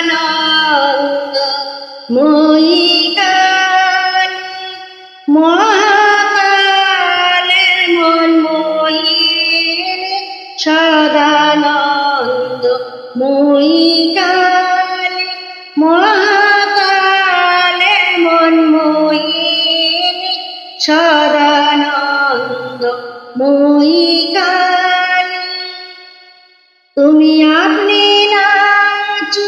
সদানন্দ ময়ী কালী মহাকালের মনমোহিনী সদানন্দ ময়ী কালী মহাকালের মনমোহিনী সদানন্দ ময়ী কালী তুমি আপনি নাচো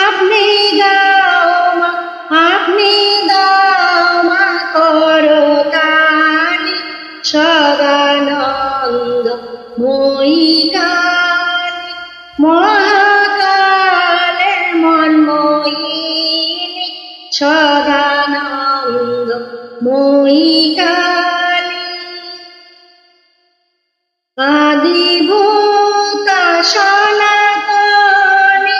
আপনি গাও মা আপনি দাও মা করো তালি সদানন্দ ময়ী কালী মহাকালের মনমোহিনী সদানন্দ ময়ী কালী আদিভূতা সনাতনী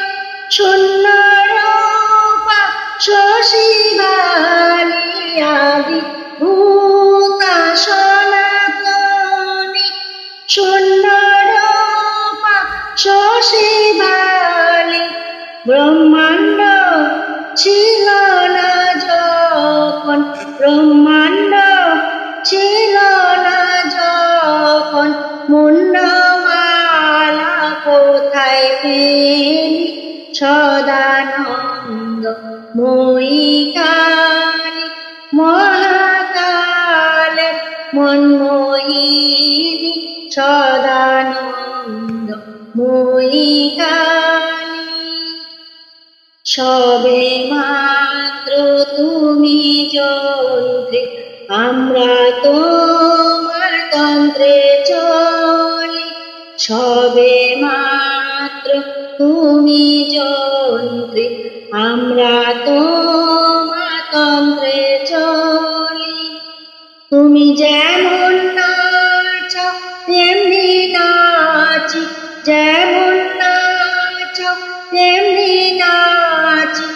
শূন্য রূপা শশীবালী আদিভূতা সনাতনী শূন্য রূপা শশীবালী ব্রহ্মাণ্ড ছিল না যখন ব্রহ্মাণ্ড ছিল না যখন মুন্ডমালা কোথায় পেলি সদানন্দ ময়ী কালী মহাকালের মনমোহিনী সদানন্দ ময়ী কালী সবে মাত্র তুমি যন্ত্রে আমরা তোমার তন্ত্রে চলি সবে মাত্র তুমি যন্ত্রে আমরা তোমার তন্ত্রে চলি তুমি যেমন নাচ তেমনি নাচি যেমন নাচ তেমনি নাচি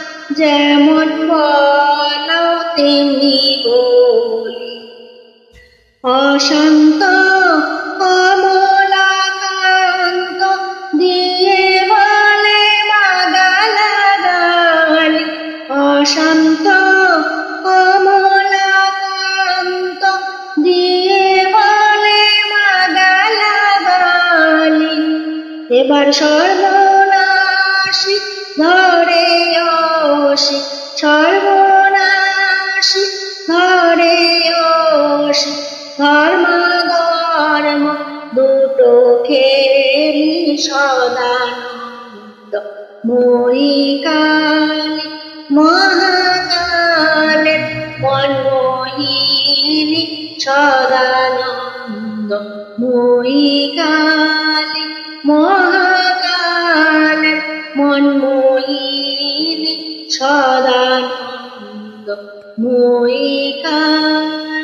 যেমন বলো তেমনি বলি অশান্ত কমলাকান্ত দিয়ে বলে মাগালাগালি অশান্ত কমলাকান্ত দিয়ে বলে মাগালাগালি এবার সর্বনাশী ধরে অসি সর্বনাশী ধরে অসি ধর্ম ধর্ম দুটো খেলি সদানন্দ ময়ী কালী মহাকালের মনমোহিনী সদানন্দ ময়ী কালী মহাকালের মনমোহিনী সদানন্দ ময়ী কালী।